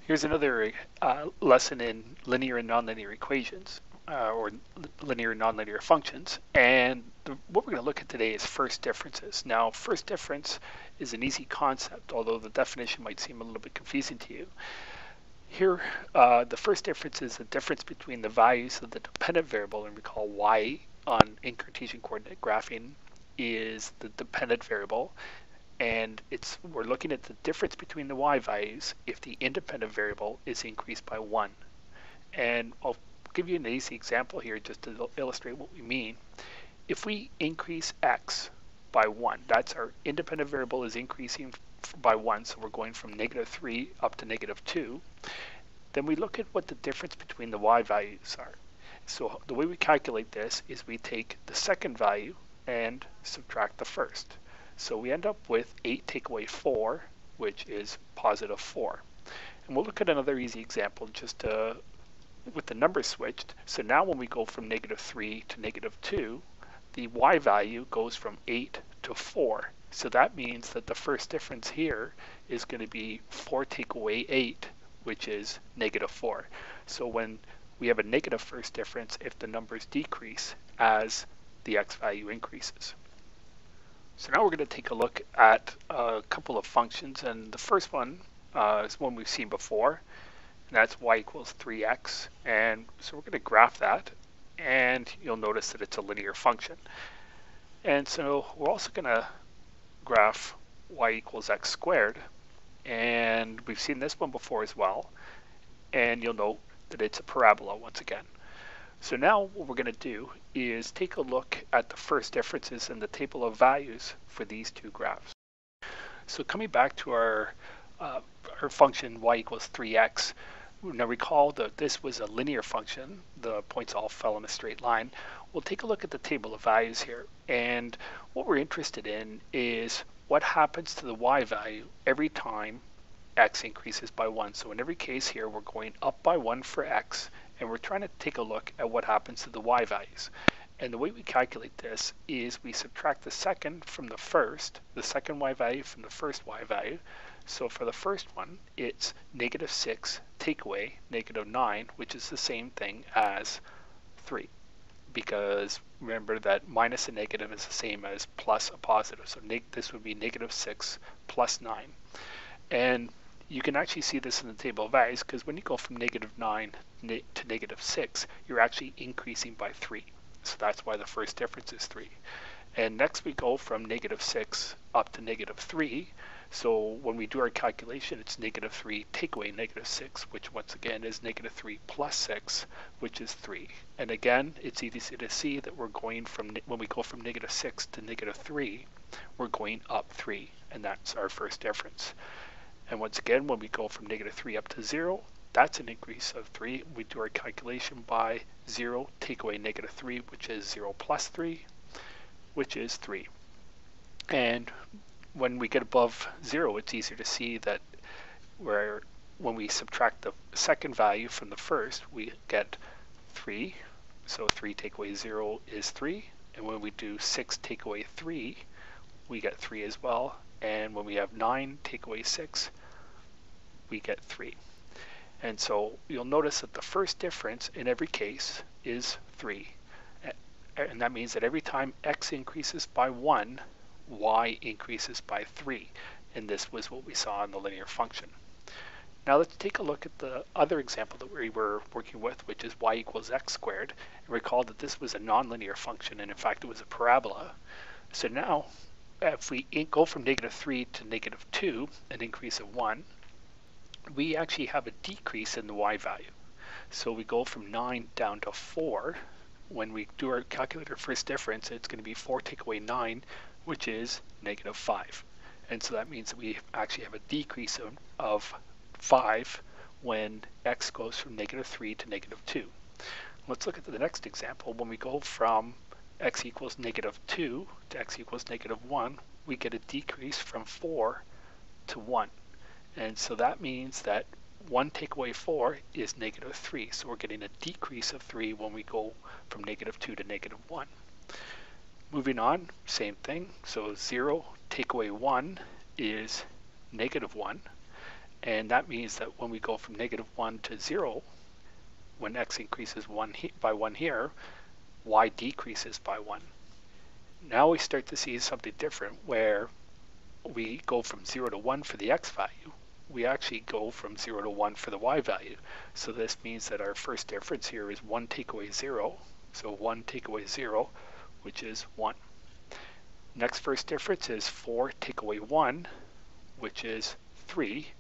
Here's another lesson in linear and nonlinear equations, or linear and nonlinear functions. And what we're going to look at today is first differences. Now, first difference is an easy concept, although the definition might seem a little bit confusing to you. Here, the first difference is the difference between the values of the dependent variable, and recall y in Cartesian coordinate graphing is the dependent variable, and we're looking at the difference between the y values if the independent variable is increased by 1. And I'll give you an easy example here just to illustrate what we mean. If we increase x by 1, that's our independent variable is increasing by 1, so we're going from -3 up to -2, then we look at what the difference between the y values are. So the way we calculate this is we take the second value and subtract the first. So we end up with 8 take away 4, which is positive 4. And we'll look at another easy example just with the numbers switched. So now when we go from -3 to -2, the y value goes from 8 to 4. So that means that the first difference here is going to be 4 take away 8, which is -4. So when we have a negative first difference, if the numbers decrease as the x value increases. So now we're going to take a look at a couple of functions, and the first one is one we've seen before, and that's y equals 3x. And so we're going to graph that, and you'll notice that it's a linear function. And so we're also going to graph y equals x squared, and we've seen this one before as well, and you'll note that it's a parabola once again. So now what we're going to do is take a look at the first differences in the table of values for these two graphs. So coming back to our function y equals 3x, now recall that this was a linear function. The points all fell in a straight line. We'll take a look at the table of values here, and what we're interested in is what happens to the y value every time x increases by 1. So in every case here, we're going up by 1 for x, and we're trying to take a look at what happens to the y values. And the way we calculate this is we subtract the second from the first, the second y value from the first y value. So for the first one, it's -6 take away -9, which is the same thing as 3. Because remember that minus a negative is the same as plus a positive. So this would be -6 plus 9. And you can actually see this in the table of values, because when you go from -9 to -6, you're actually increasing by 3. So that's why the first difference is 3. And next we go from -6 up to -3. So when we do our calculation, it's -3 take away -6, which once again is -3 plus 6, which is 3. And again, it's easy to see that we're going from, when we go from -6 to -3, we're going up 3, and that's our first difference. And once again, when we go from -3 up to 0, that's an increase of 3. We do our calculation by 0, take away -3, which is 0 plus 3, which is 3. And when we get above 0, it's easier to see that when we subtract the second value from the first, we get 3. So 3 take away 0 is 3. And when we do 6 take away 3, we get 3 as well. And when we have 9 take away 6, we get 3. And so you'll notice that the first difference in every case is 3. And that means that every time x increases by 1, y increases by 3. And this was what we saw in the linear function. Now let's take a look at the other example that we were working with, which is y equals x squared. And recall that this was a nonlinear function, and in fact it was a parabola. So now if we go from -3 to -2, an increase of 1, we actually have a decrease in the y value. So we go from 9 down to 4. When we do our calculator first difference, it's going to be 4 take away 9, which is -5. And so that means that we actually have a decrease of 5 when x goes from -3 to -2. Let's look at the next example. When we go from x equals -2 to x equals -1, we get a decrease from 4 to 1. And so that means that 1 take away 4 is -3. So we're getting a decrease of 3 when we go from -2 to -1. Moving on, same thing. So 0 take away 1 is -1. And that means that when we go from -1 to 0, when x increases by 1 here, y decreases by 1. Now we start to see something different where we go from 0 to 1 for the x value. We actually go from 0 to 1 for the y value. So this means that our first difference here is 1 take away 0. So 1 take away 0, which is 1. Next first difference is 4 take away 1, which is 3,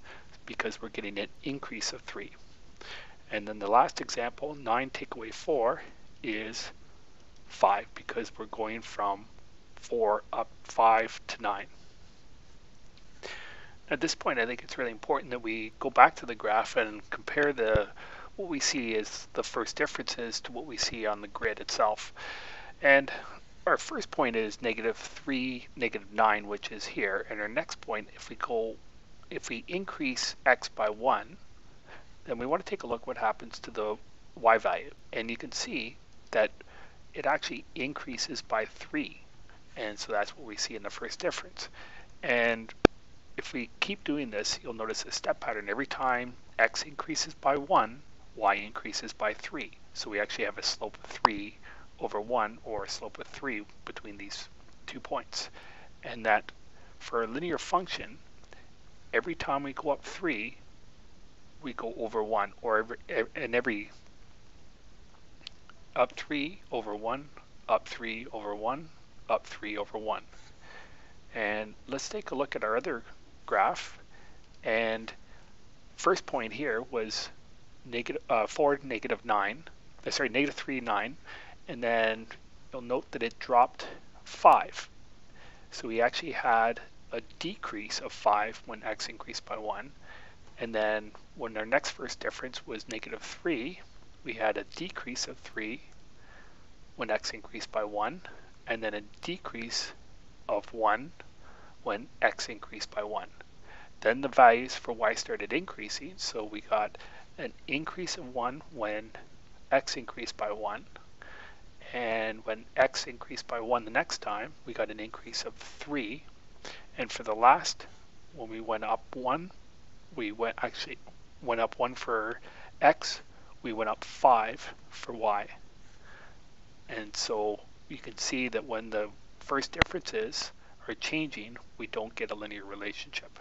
because we're getting an increase of 3. And then the last example, 9 take away 4, is 5, because we're going from 4 up 5 to 9. At this point, I think it's really important that we go back to the graph and compare what we see as the first differences to what we see on the grid itself. And our first point is -3, -9, which is here. And our next point, if we increase x by 1, then we want to take a look what happens to the y value. And you can see that it actually increases by 3. And so that's what we see in the first difference. And if we keep doing this, you'll notice a step pattern. Every time x increases by 1, y increases by 3. So we actually have a slope of 3 over 1, or a slope of 3 between these 2 points. And that for a linear function, every time we go up 3, we go over 1, or every up 3 over 1, up 3 over 1, up 3 over 1. And let's take a look at our other graph. And first point here was -4, -9, -3, 9, and then you'll note that it dropped 5. So we actually had a decrease of 5 when x increased by 1. And then when our next first difference was -3, we had a decrease of 3 when x increased by 1, and then a decrease of 1 when x increased by 1. Then the values for y started increasing, so we got an increase of 1 when x increased by 1, and when x increased by 1 the next time, we got an increase of 3. And for the last, when we went up 1, we went up 1 for x, we went up 5 for y. And so you can see that when the first differences are changing, we don't get a linear relationship.